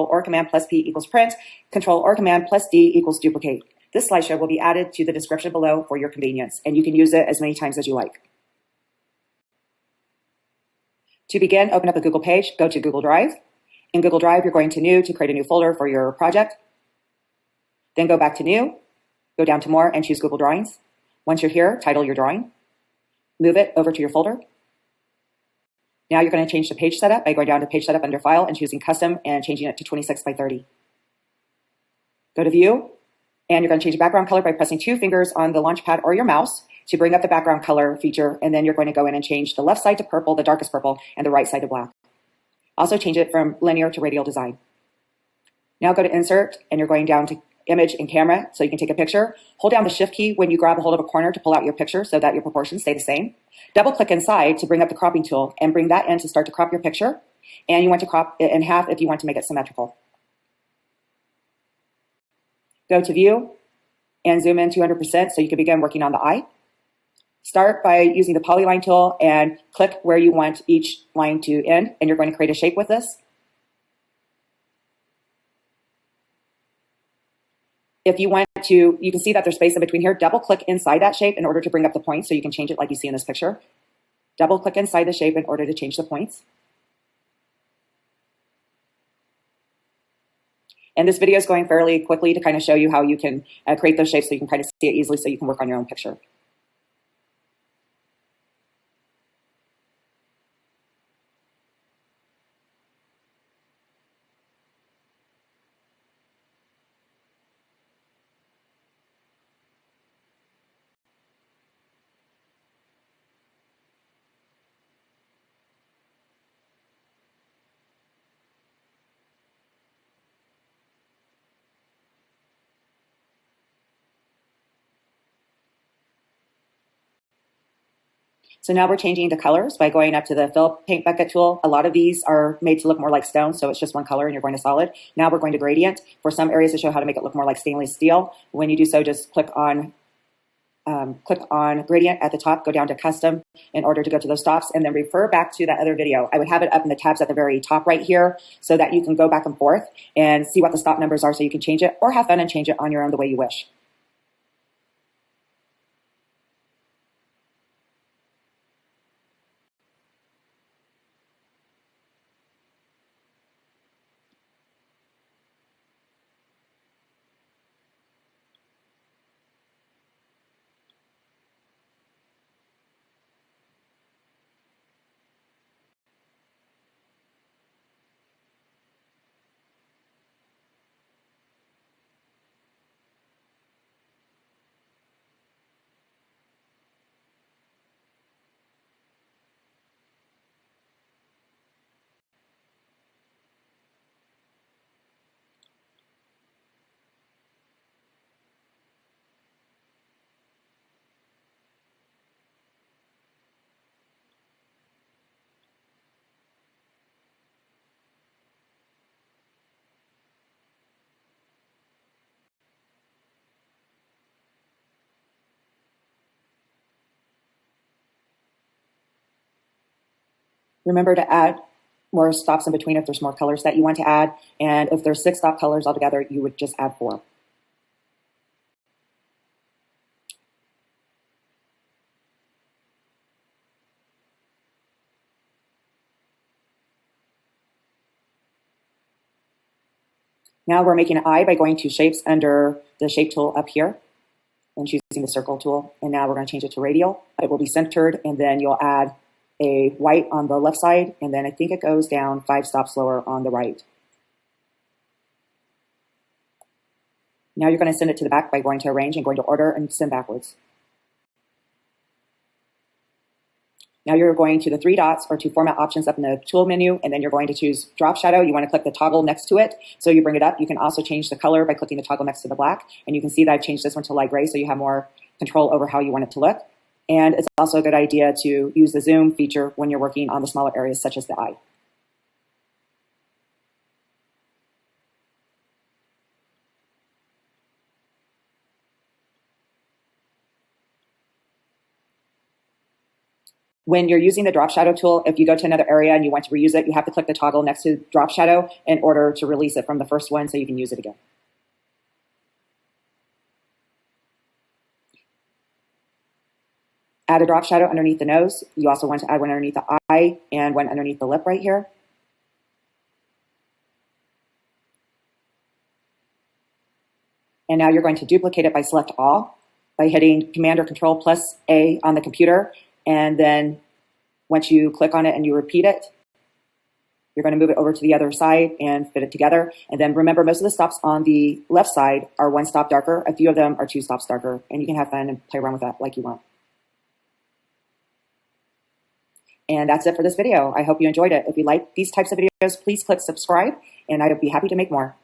Control or Command plus P equals print, Control or Command plus D equals duplicate. This slideshow will be added to the description below for your convenience, and you can use it as many times as you like. To begin, open up a Google page, go to Google Drive. In Google Drive, you're going to New to create a new folder for your project. Then go back to New, go down to More and choose Google Drawings. Once you're here, title your drawing. Move it over to your folder. Now you're going to change the page setup by going down to Page Setup under File and choosing Custom and changing it to 26 by 30. Go to View, and you're going to change the background color by pressing 2 fingers on the launch pad or your mouse to bring up the background color feature, and then you're going to go in and change the left side to purple, the darkest purple, and the right side to black. Also change it from linear to radial design. Now go to Insert, and you're going down to Image and Camera so you can take a picture. Hold down the Shift key when you grab a hold of a corner to pull out your picture so that your proportions stay the same. Double click inside to bring up the cropping tool and bring that in to start to crop your picture. And you want to crop it in half if you want to make it symmetrical. Go to View and zoom in 200% so you can begin working on the eye. Start by using the polyline tool and click where you want each line to end, and you're going to create a shape with this. If you want to, you can see that there's space in between here. Double click inside that shape in order to bring up the points so you can change it like you see in this picture. Double click inside the shape in order to change the points. And this video is going fairly quickly to kind of show you how you can create those shapes so you can kind of see it easily so you can work on your own picture. So now we're changing the colors by going up to the Fill Paint Bucket tool. A lot of these are made to look more like stone, so it's just one color and you're going to solid. Now we're going to gradient. For some areas to show how to make it look more like stainless steel. When you do so, just click on gradient at the top, go down to custom in order to go to those stops, and then refer back to that other video. I would have it up in the tabs at the very top right here so that you can go back and forth and see what the stop numbers are so you can change it or have fun and change it on your own the way you wish. Remember to add more stops in between if there's more colors that you want to add. And if there's 6 stop colors altogether, you would just add 4. Now we're making an eye by going to Shapes under the Shape tool up here and choosing the Circle tool. And now we're going to change it to radial. It will be centered, and then you'll add a white on the left side, and then I think it goes down 5 stops lower on the right. Now you're going to send it to the back by going to Arrange and going to Order and send backwards. Now you're going to the 3 dots or to format options up in the tool menu, and then you're going to choose drop shadow. You want to click the toggle next to it. So you bring it up. You can also change the color by clicking the toggle next to the black. And you can see that I've changed this one to light gray so you have more control over how you want it to look. And it's also a good idea to use the zoom feature when you're working on the smaller areas such as the eye. When you're using the drop shadow tool, if you go to another area and you want to reuse it, you have to click the toggle next to drop shadow in order to release it from the first one so you can use it again. Add a drop shadow underneath the nose. You also want to add one underneath the eye and one underneath the lip right here. And now you're going to duplicate it by select all by hitting Command or Control plus A on the computer. And then once you click on it and you repeat it, you're going to move it over to the other side and fit it together. And then remember, most of the stops on the left side are 1 stop darker. A few of them are 2 stops darker. And you can have fun and play around with that like you want. And that's it for this video. I hope you enjoyed it. If you like these types of videos, please click subscribe, and I'd be happy to make more.